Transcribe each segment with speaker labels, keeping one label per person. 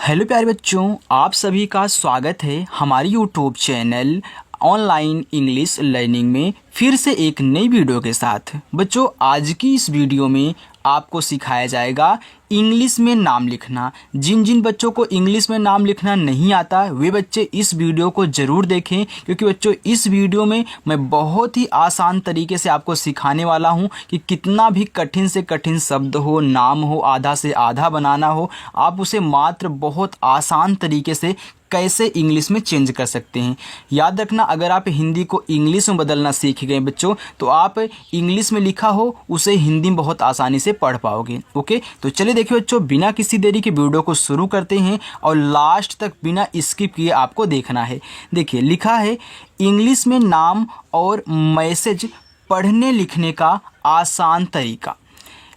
Speaker 1: Hello प्यारे बच्चों, आप सभी का स्वागत है हमारी YouTube channel online English learning में फिर से एक नई वीडियो के साथ। बच्चों, आज की इस वीडियो में आपको सिखाया जाएगा इंग्लिश में नाम लिखना। जिन जिन बच्चों को इंग्लिश में नाम लिखना नहीं आता वे बच्चे इस वीडियो को ज़रूर देखें, क्योंकि बच्चों इस वीडियो में मैं बहुत ही आसान तरीके से आपको सिखाने वाला हूं कि कितना भी कठिन से कठिन शब्द हो, नाम हो, आधा से आधा बनाना हो, आप उसे मात्र बहुत आसान तरीके से कैसे इंग्लिश में चेंज कर सकते हैं। याद रखना, अगर आप हिंदी को इंग्लिश में बदलना सीख गए बच्चों, तो आप इंग्लिश में लिखा हो उसे हिंदी में बहुत आसानी से पढ़ पाओगे। ओके, तो चलिए देखिए बच्चों, बिना किसी देरी के वीडियो को शुरू करते हैं और लास्ट तक बिना स्किप किए आपको देखना है। देखिए, लिखा है इंग्लिश में नाम और मैसेज पढ़ने लिखने का आसान तरीका।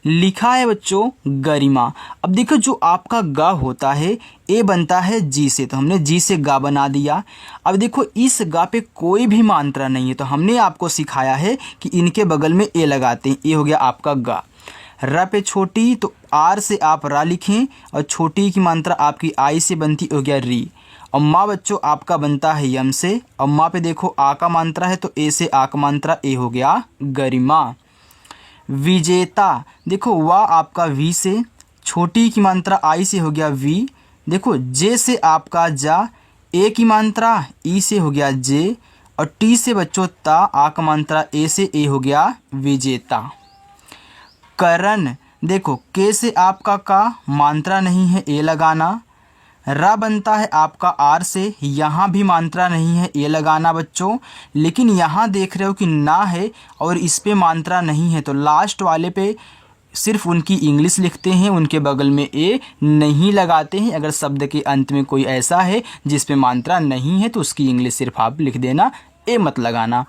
Speaker 1: लिखा है बच्चों गरिमा। अब देखो, जो आपका गा होता है ए बनता है जी से, तो हमने जी से गा बना दिया। अब देखो, इस गा पे कोई भी मात्रा नहीं है, तो हमने आपको सिखाया है कि इनके बगल में ए लगाते हैं। ये हो गया आपका गा। र पे छोटी, तो आर से आप रा लिखें और छोटी की मात्रा आपकी आई से बनती, हो गया री। और माँ बच्चों आपका बनता है यम से, और माँ पे देखो आ का मात्रा है, तो ए से आ का मात्रा, ए हो गया गरिमा। विजेता, देखो वाह आपका वी से, छोटी की मात्रा आई से हो गया वी। देखो जे से आपका जा, ए की मात्रा ई से हो गया जे, और टी से बच्चों ता, आ का मात्रा ए से, ए हो गया विजेता। करण, देखो के से आपका का, मात्रा नहीं है, ए लगाना। रा बनता है आपका आर से, यहाँ भी मात्रा नहीं है, ए लगाना बच्चों। लेकिन यहाँ देख रहे हो कि ना है और इस पे मात्रा नहीं है, तो लास्ट वाले पे सिर्फ उनकी इंग्लिश लिखते हैं, उनके बगल में ए नहीं लगाते हैं। अगर शब्द के अंत में कोई ऐसा है जिस पे मात्रा नहीं है तो उसकी इंग्लिश सिर्फ आप लिख देना, ए मत लगाना।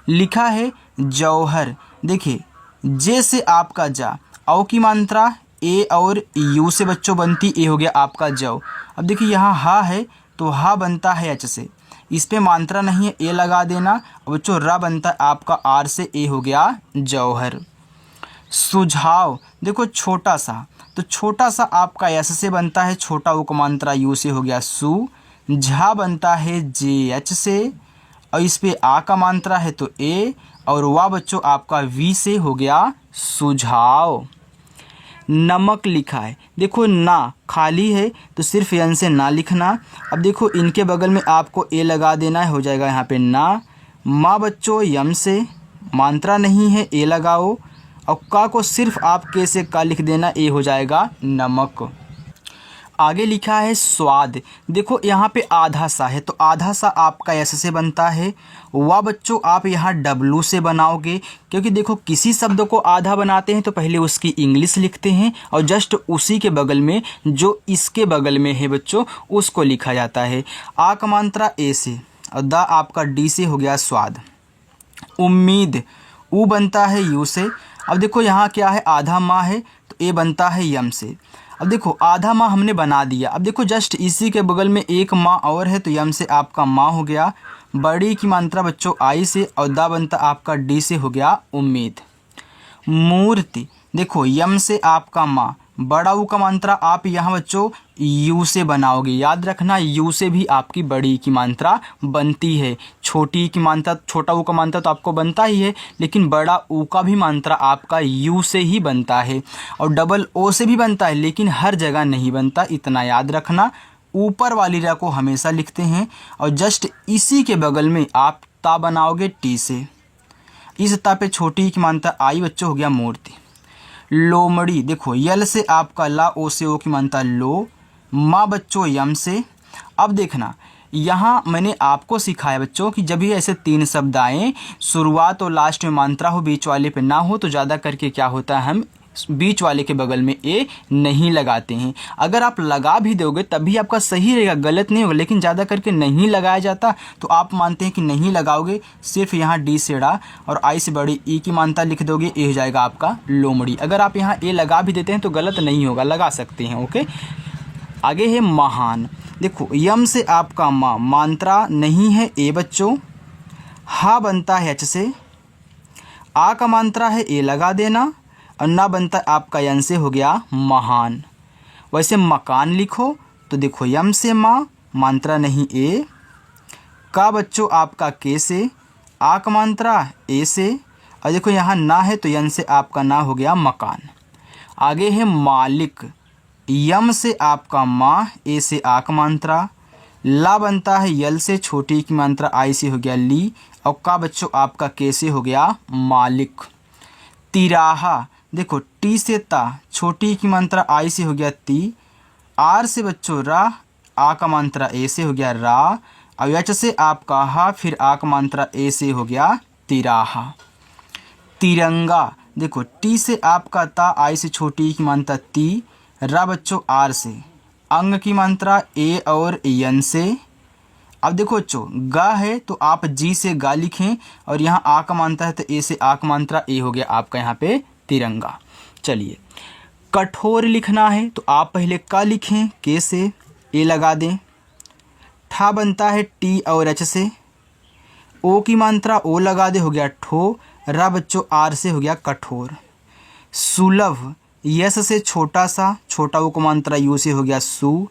Speaker 1: लिखा है जौहर। देखिए, जे से आपका जा, औ की मात्रा ए और यू से बच्चों बनती, ए हो गया आपका जौ। अब देखिए यहाँ हा है, तो हा बनता है एच से, इस पे मात्रा नहीं है, ए लगा देना। और बच्चों रा बनता है आपका आर से, ए हो गया जौहर। सुझाव, देखो छोटा सा, तो छोटा सा आपका एस से बनता है, छोटा उ का मात्रा यू से, हो गया सु। झा बनता है जे एच से, और इस पे आ का मात्रा है तो ए, और वाह बच्चों आपका वी से, हो गया सुझाव। नमक लिखा है, देखो ना खाली है तो सिर्फ यन से ना लिखना। अब देखो इनके बगल में आपको ए लगा देना है, हो जाएगा यहाँ पे ना। माँ बच्चों यम से, मात्रा नहीं है, ए लगाओ, और का को सिर्फ आप के से का लिख देना, ए हो जाएगा नमक। आगे लिखा है स्वाद। देखो यहाँ पे आधा सा है, तो आधा सा आपका एस से बनता है। वाह बच्चों आप यहाँ डब्लू से बनाओगे, क्योंकि देखो किसी शब्द को आधा बनाते हैं तो पहले उसकी इंग्लिश लिखते हैं और जस्ट उसी के बगल में जो इसके बगल में है बच्चों उसको लिखा जाता है। आ का मात्रा ए से और दा आपका डी से, हो गया स्वाद। उम्मीद, ऊ बनता है यू से। अब देखो यहाँ क्या है, आधा माँ है तो ए बनता है यम से। अब देखो आधा माँ हमने बना दिया। अब देखो जस्ट इसी के बगल में एक माँ और है, तो यम से आपका माँ हो गया। बड़ी की मात्रा बच्चों आई से, और दा बनता आपका डी से, हो गया उम्मीद। मूर्ति, देखो यम से आपका माँ, बड़ा ऊ का मात्रा आप यहाँ बच्चों यू से बनाओगे। याद रखना, यू से भी आपकी बड़ी की मात्रा बनती है। छोटी की मात्रा, छोटा ऊ का मात्रा तो आपको बनता ही है, लेकिन बड़ा ऊ का भी मात्रा आपका यू से ही बनता है, और डबल ओ से भी बनता है, लेकिन हर जगह नहीं बनता, इतना याद रखना। ऊपर वाली रा को हमेशा लिखते हैं, और जस्ट इसी के बगल में आप ता बनाओगे टी से। इस ता पे छोटी की मात्रा आई बच्चों, हो गया मूर्ति। लोमड़ी, देखो यल से आपका ला, ओ से ओ की मात्रा लो। माँ बच्चों यम से। अब देखना, यहाँ मैंने आपको सिखाया बच्चों कि जब भी ऐसे तीन शब्द आए, शुरुआत और लास्ट में मात्रा हो, बीच वाले पे ना हो, तो ज़्यादा करके क्या होता है, हम बीच वाले के बगल में ए नहीं लगाते हैं। अगर आप लगा भी दोगे तब भी आपका सही रहेगा, गलत नहीं होगा, लेकिन ज़्यादा करके नहीं लगाया जाता, तो आप मानते हैं कि नहीं लगाओगे, सिर्फ यहाँ डी से डा और आई से बड़ी ई की मात्रा लिख दोगे, ए हो जाएगा आपका लोमड़ी। अगर आप यहाँ ए लगा भी देते हैं तो गलत नहीं होगा, लगा सकते हैं। ओके, आगे है महान। देखो यम से आपका माँ, मात्रा नहीं है, ए बच्चों। हा बनता है एच से, आ का मात्रा है, ए लगा देना, और ना बनता आपका यन से, हो गया महान। वैसे मकान लिखो तो देखो यम से माँ, मात्रा नहीं ए। का बच्चों आपका के से, आ का मात्रा ए से। और देखो यहाँ ना है तो यन से आपका ना हो गया मकान। आगे है मालिक, यम से आपका माँ, ए से आ का मात्रा। ला बनता है यल से, छोटी की मात्रा आई से हो गया ली। और का बच्चों आपका के से हो गया मालिक। तिराहा, देखो टी से ता, छोटी की मात्रा आई से हो गया ती। आर से बच्चों रा, आ का मात्रा ए से हो गया रा। और एच से आपका हा, फिर आ का मात्रा ए से हो गया तिराहा। तिरंगा, देखो टी से आपका ता, आई से छोटी की मात्रा ती। रा बच्चों आर से, अंग की मात्रा ए और यन से। अब देखो बच्चों गा है तो आप जी से गा लिखें, और यहाँ आ का मात्रा है तो ए से आ का मात्रा ए हो गया आपका यहाँ पे तिरंगा। चलिए कठोर लिखना है तो आप पहले का लिखें, के से ए लगा दें। ठा बनता है टी और एच से, ओ की मात्रा ओ लगा दे, हो गया ठो। रा बच्चों आर से हो गया कठोर। सुलभ, यस से छोटा सा, छोटा ओ को मात्रा यू से हो गया सु।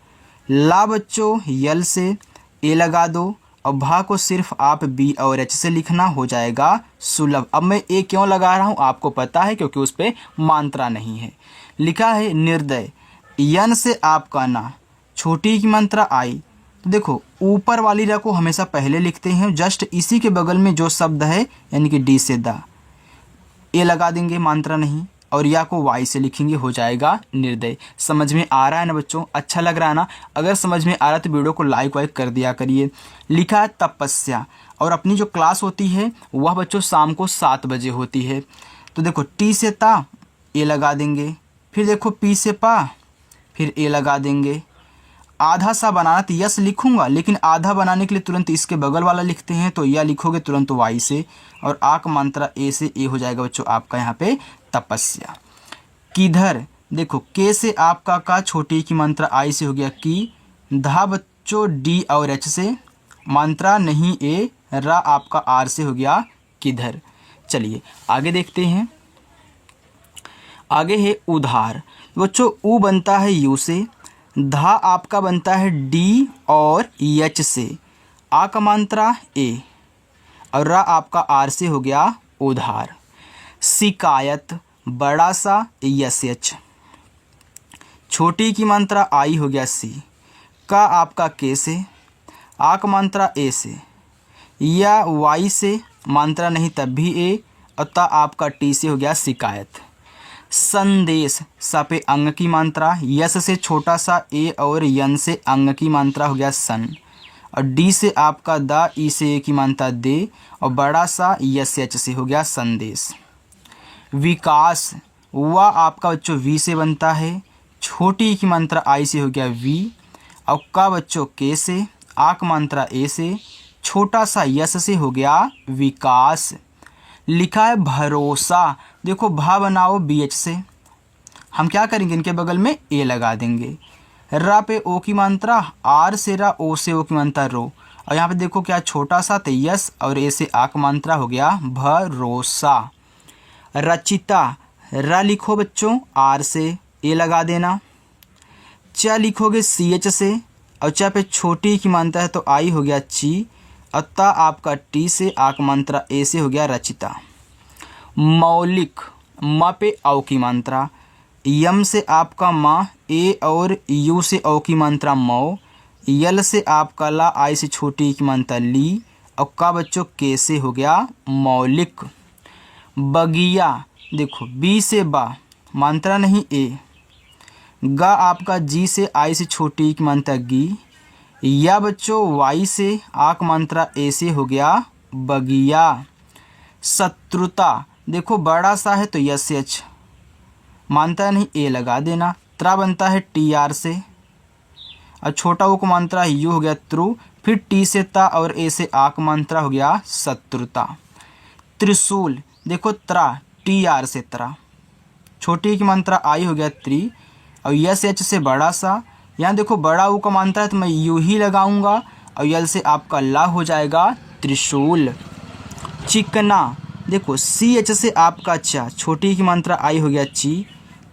Speaker 1: ला बच्चों यल से ए लगा दो, और भा को सिर्फ आप बी और एच से लिखना, हो जाएगा सुलभ। अब मैं ए क्यों लगा रहा हूँ आपको पता है, क्योंकि उस पर मात्रा नहीं है। लिखा है निर्दय, यन से आपका ना, छोटी की मात्रा आई। तो देखो ऊपर वाली रा को हमेशा पहले लिखते हैं, जस्ट इसी के बगल में जो शब्द है यानी कि डी से दा, ए लगा देंगे, मात्रा नहीं। और या को वाई से लिखेंगे, हो जाएगा निर्दय। समझ में आ रहा है ना बच्चों, अच्छा लग रहा है ना। अगर समझ में आ रहा है तो वीडियो को लाइक वाइक कर दिया करिए। लिखा है तपस्या, और अपनी जो क्लास होती है वह बच्चों शाम को 7 बजे होती है। तो देखो टी से ता, ए लगा देंगे। फिर देखो पी से पा, फिर ए लगा देंगे। आधा सा बनाना तो यस लिखूंगा, लेकिन आधा बनाने के लिए तुरंत इसके बगल वाला लिखते हैं, तो या लिखोगे तुरंत वाई से। और आ का मात्रा ए से, ए हो जाएगा बच्चों आपका यहाँ पे तपस्या। किधर, देखो के से आपका का, छोटी की मात्रा आई से हो गया की। धा बच्चों डी और एच से, मात्रा नहीं ए। रा आपका आर से हो गया किधर। चलिए आगे देखते हैं। आगे है उधार, बच्चों ऊ बनता है यू से, धा आपका बनता है डी और एच से, आ का मात्रा ए, और रा आपका आर से हो गया उधार। शिकायत, बड़ा सा यस एच, छोटी की मात्रा आई हो गया सी। का आपका के से, आ का मात्रा ए से, या वाई से, मात्रा नहीं तब भी ए। और ता आपका टी से हो गया शिकायत। संदेश, सा पे अंग की मात्रा, यस से छोटा सा ए और यन से अंग की मात्रा हो गया सन। और डी से आपका दा, ई से ए की मात्रा दे, और बड़ा सा यस एच से हो गया संदेश। विकास, वह आपका बच्चों वी से बनता है, छोटी की मात्रा आई से हो गया वी। और का बच्चों के से, आ की मात्रा ए से, छोटा सा यस से हो गया विकास। लिखा है भरोसा, देखो भा बनाओ बी एच से, हम क्या करेंगे इनके बगल में ए लगा देंगे। रा पे ओ की मात्रा, आर से रा, ओ से ओ की मात्रा रो। और यहाँ पे देखो क्या छोटा सा तो यस, और ए से आ की मात्रा हो गया भरोसा। रचिता, रा लिखो बच्चों आर से, ए लगा देना। च लिखोगे सी एच से, और च पे छोटी की मात्रा है तो आई हो गया ची। और ता आपका टी से, आ की मात्रा ए से हो गया रचिता। मौलिक, म पे औ की मात्रा, यम से आपका माँ, ए और यू से औ की मात्रा मौ। यल से आपका ला, आई से छोटी की मात्रा ली। और का बच्चों के से हो गया मौलिक। बगिया, देखो बी से बा, मात्रा नहीं ए। गा आपका जी से, आई से छोटी की मात्रा गी। या बच्चों वाई से, आ की मात्रा ए से हो गया बगिया। शत्रुता, देखो बड़ा सा है तो यस एच, मात्रा नहीं ए लगा देना। त्रा बनता है टी आर से, और छोटा ओ को मात्रा यू हो गया त्रु। फिर टी से ता और ए से आ की मात्रा हो गया शत्रुता। त्रिशूल, देखो त्रा टी आर से त्रा, छोटी की मात्रा आई हो गया त्रि। और यस एच से बड़ा सा, यहाँ देखो बड़ा ऊ का मात्रा है तो मैं यू ही लगाऊंगा। और यल से आपका ला हो जाएगा त्रिशूल। चिकना, देखो सी एच से आपका चा, छोटी की मात्रा आई हो गया ची।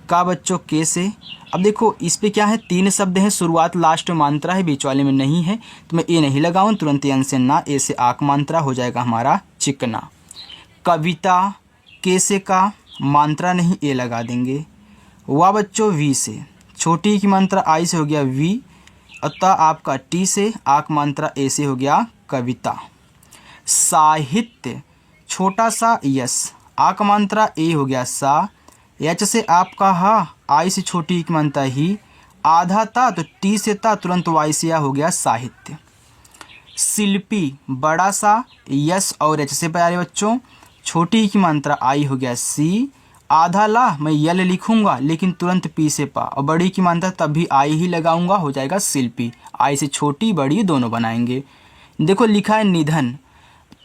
Speaker 1: का बच्चों के से। अब देखो इस पे क्या है, 3 शब्द हैं, शुरुआत लास्ट में मात्रा है, बीच वाले में नहीं है, तो मैं ए नहीं लगाऊं, तुरंत यन से ना, ए से आक मात्रा हो जाएगा हमारा चिकना। कविता, के से का, मात्रा नहीं, ए लगा देंगे। वा बच्चों वी से, छोटी की मात्रा आई से हो गया वी, अतः आपका टी से, आक मात्रा ए से हो गया कविता। साहित्य, छोटा सा यस, आक मात्रा ए हो गया सा, एच से आपका हा, आई से छोटी की मात्रा ही, आधा था तो टी से था, तुरंत वाई से या हो गया साहित्य। शिल्पी, बड़ा सा यस और एच से प्यारे बच्चों, छोटी की मात्रा आई हो गया सी, आधा ला मैं यल लिखूंगा लेकिन तुरंत पी से पा, और बड़ी की मात्रा तब भी आई ही लगाऊंगा, हो जाएगा शिल्पी। आई से छोटी बड़ी दोनों बनाएंगे। देखो लिखा है निधन,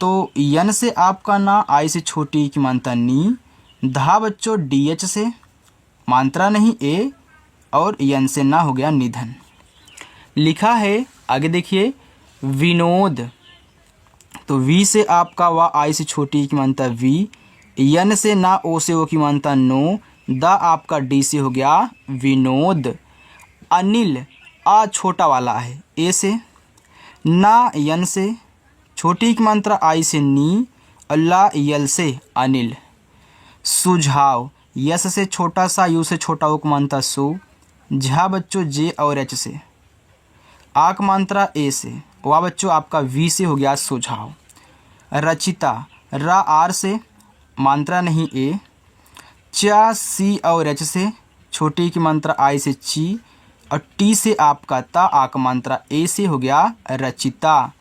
Speaker 1: तो यन से आपका ना, आई से छोटी की मात्रा नी, धा बच्चों डी एच से, मात्रा नहीं ए, और यन से ना हो गया निधन। लिखा है आगे देखिए विनोद, तो वी से आपका वा, आई से छोटी की मात्रा वी, यन से ना, ओ से ओ की मात्रा नो, द आपका डी से हो गया विनोद। अनिल, आ छोटा वाला है ए से, ना यन से, छोटी की मात्रा आई से नी, अल्लाह यल से अनिल। सुझाव, यस से छोटा सा, यू से छोटा ओ की मात्रा सु, झा बच्चों जे और एच से, आक मात्रा ए से, वा बच्चों आपका वी से हो गया सुझाव। रचिता, रा आर से, मात्रा नहीं ए, चा सी और एच से, छोटी की मात्रा आई से ची, और टी से आपका ता, आक मात्रा ए से हो गया रचिता।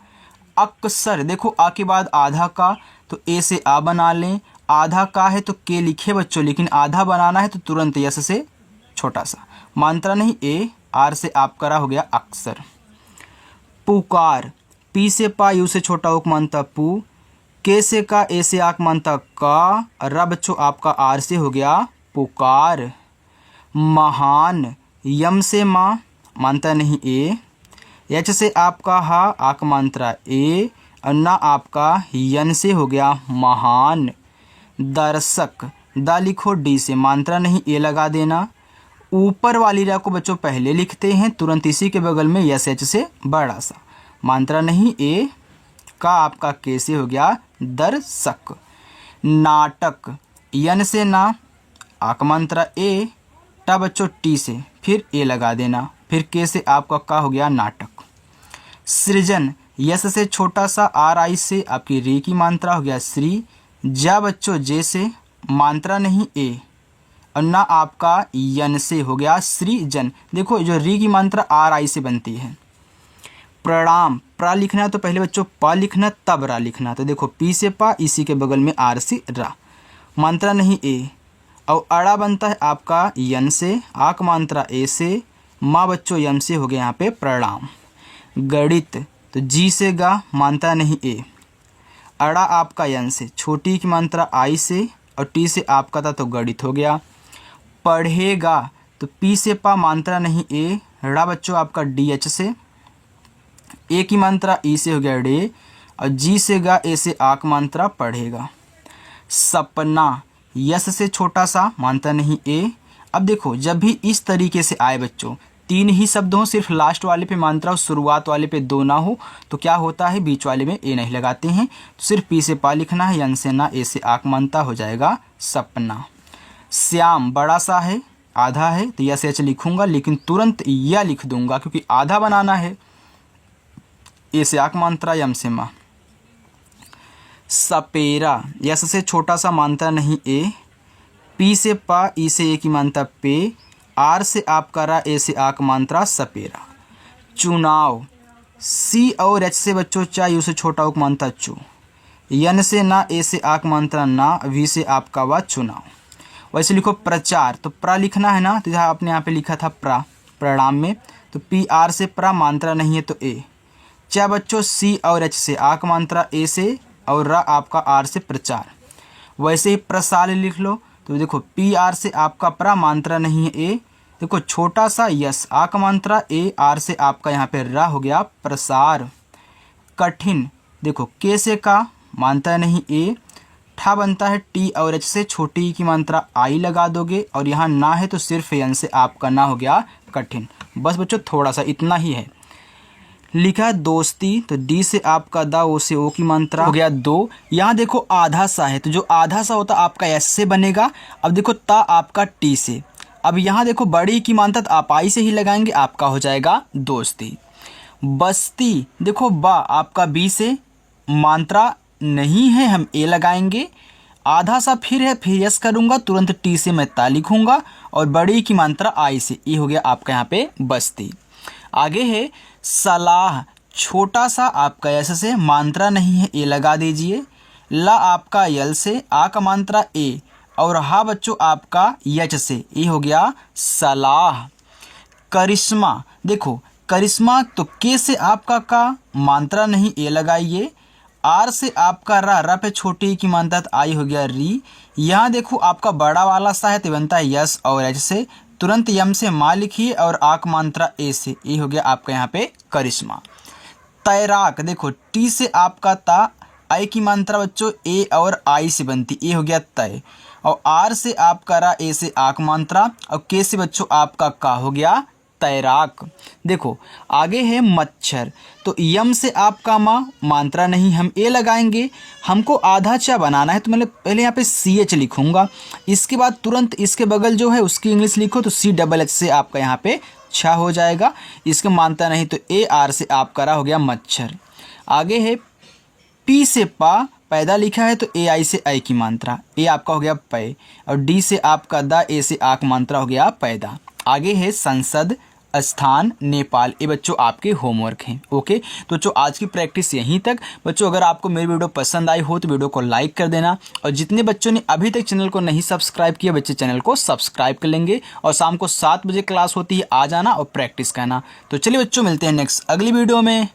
Speaker 1: अक्सर, देखो आ के बाद आधा का, तो ए से आ बना लें, आधा का है तो के लिखे बच्चों, लेकिन आधा बनाना है तो तुरंत यस से छोटा सा, मात्रा नहीं ए, आर से आपका रा हो गया अक्सर। पुकार, पी से पा, यू से छोटा उक मानता पू, के से का, ए से आक मानता का, रा बच्चों आपका आर से हो गया पुकार। महान, यम से माँ, मानता नहीं ए, एच से आपका हा, आक मात्रा ए, और ना आपका यन से हो गया महान। दर्शक, दा लिखो डी से, मात्रा नहीं ए लगा देना। ऊपर वाली रा को बच्चों पहले लिखते हैं, तुरंत इसी के बगल में यस एच से बड़ा सा, मात्रा नहीं ए, का आपका के से हो गया दर्शक। नाटक, यन से ना, आक मात्रा ए, टा बच्चों टी से, फिर ए लगा देना, फिर के से आपका का हो गया नाटक। सृजन, यस से छोटा सा, आर आई से आपकी रे की मात्रा हो गया श्री, जा बच्चों जे से, मात्रा नहीं ए, और ना आपका यन से हो गया सृजन। देखो जो री की मात्रा आर आई से बनती है। प्रणाम, प्रा लिखना है तो पहले बच्चों पा लिखना, तब रा लिखना, तो देखो पी से पा, इसी के बगल में आर से रा, मात्रा नहीं ए, और अड़ा बनता है आपका यन से, आक मात्रा ए से, माँ बच्चों यम से हो गया यहाँ पे प्रणाम। गणित, तो जी से गा, मात्रा नहीं ए, अड़ा आपका यन से, छोटी की मात्रा आई से, और टी से आपका था तो गणित हो गया। पढ़ेगा, तो पी से पा, मात्रा नहीं ए, ड़ा बच्चों आपका डी एच से, ए की मात्रा ई से हो गया डे, और जी से गा, ए से आक मात्रा पढ़ेगा। सपना, यस से छोटा सा, मात्रा नहीं ए। अब देखो जब भी इस तरीके से आए बच्चों, 3 ही शब्द हों, सिर्फ लास्ट वाले पे मात्रा और शुरुआत वाले पे 2 ना हो, तो क्या होता है बीच वाले में ए नहीं लगाते हैं, तो सिर्फ पी से पा लिखना है, यन से ना, ए से आक मात्रा हो जाएगा सपना। श्याम, बड़ा सा है, आधा है, तो यस एच लिखूंगा, लेकिन तुरंत या लिख दूंगा क्योंकि आधा बनाना है, ए से आक मात्रा, यम से मा। सपेरा, यस से छोटा सा, मात्रा नहीं ए, पी से पा, ई से ए की मात्रा पे, आर से आपका रा, ए से आक मात्रा सपेरा। चुनाव, सी और एच से बच्चों चा, यू से छोटा उक मात्रा चू, यन से ना, ए से आक मात्रा ना, वी से आपका वा चुनाव। वैसे लिखो प्रचार, तो प्रा लिखना है ना, तो जहाँ आपने यहाँ पे लिखा था प्रा, प्रणाम में, तो पी आर से प्रा, मात्रा नहीं है तो ए। चा बच्चों सी और एच से, आक मात्रा ए से, और रा आपका आर से प्रचार। वैसे ही प्रसार लिख लो, तो देखो पी आर से आपका प्रा, मात्रा नहीं है ए, देखो छोटा सा यस, आक मात्रा ए, आर से आपका यहाँ पे रा हो गया प्रसार। कठिन, देखो के से का, मात्रा नहीं ए, छठा बनता है टी और एच से, छोटी ई की मात्रा आई लगा दोगे और यहाँ ना है तो सिर्फ एन से आपका ना हो गया कठिन। बस बच्चों थोड़ा सा इतना ही है। लिखा है दोस्ती, तो डी से आपका दा, ओ से ओ की मात्रा हो गया 2। यहाँ देखो आधा सा है, तो जो आधा सा होता आपका एस से बनेगा। अब देखो ता आपका टी से। अब यहाँ देखो बड़ी की मात्रा तो आप आई से ही लगाएंगे, आपका हो जाएगा दोस्ती। बस्ती, देखो बा आपका बी से, मात्रा नहीं है हम ए लगाएंगे। आधा सा फिर है, फिर यस करूँगा, तुरंत टी से मैं ता लिखूँगा और बड़ी की मात्रा आई से, ये हो गया आपका यहाँ पे बस्ती। आगे है सलाह, छोटा सा आपका एस से, मात्रा नहीं है ए लगा दीजिए। ला आपका यल से, आ का मात्रा ए और हा बच्चों आपका यच से, ये हो गया सलाह। करिश्मा, देखो करिश्मा तो के से आपका का, मात्रा नहीं ए लगाइए। आर से आपका रा पे छोटी की मात्रा आई हो गया री। यहाँ देखो आपका बड़ा वाला सा है तो बनता है यस और एच से, तुरंत यम से माँ लिखिए और आक मात्रा ए से, ये हो गया आपका यहाँ पे करिश्मा। तैराक, देखो टी से आपका ता, आई की मात्रा बच्चों ए और आई से बनती, ये हो गया तय। और आर से आपका रा, ए से आक मात्रा और के से बच्चों आपका का, हो गया तैराक। देखो आगे है मच्छर, तो यम से आपका माँ, मात्रा नहीं हम ए लगाएंगे। हमको आधा चा बनाना है तो मैं पहले यहाँ पे सी एच लिखूँगा, इसके बाद तुरंत इसके बगल जो है उसकी इंग्लिश लिखो, तो सी डबल एच से आपका यहाँ पे छा हो जाएगा। इसके मात्रा नहीं तो ए आर से आपका रा, हो गया मच्छर। आगे है पी से पा, पैदा लिखा है तो ए आई से आई की मात्रा, ए आपका हो गया पै और डी से आपका दा, ए से आक मात्रा, हो गया पैदा। आगे है संसद, स्थान, नेपाल, ये बच्चों आपके होमवर्क हैं। ओके, तो बच्चों आज की प्रैक्टिस यहीं तक। बच्चों अगर आपको मेरी वीडियो पसंद आई हो तो वीडियो को लाइक कर देना, और जितने बच्चों ने अभी तक चैनल को नहीं सब्सक्राइब किया बच्चे चैनल को सब्सक्राइब कर लेंगे। और शाम को 7 बजे क्लास होती है, आ जाना और प्रैक्टिस करना। तो चलिए बच्चों मिलते हैं नेक्स्ट अगली वीडियो में।